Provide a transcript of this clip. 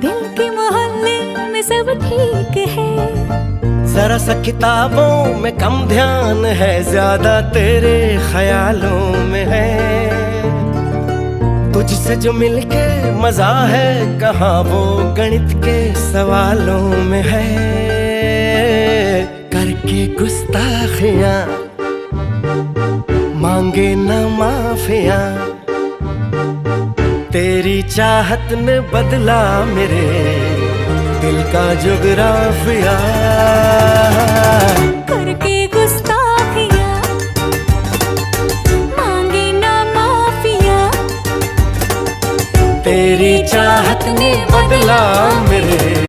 दिल के मोहल्ले में सब ठीक है, जरा सा किताबों में कम ध्यान है, ज्यादा तेरे ख्यालों में है। तुझसे जो मिलके मजा है, कहाँ वो गणित के सवालों में है। करके गुस्ताखियां मांगे न माफियां, तेरी चाहत ने बदला मेरे दिल का जुगराफिया।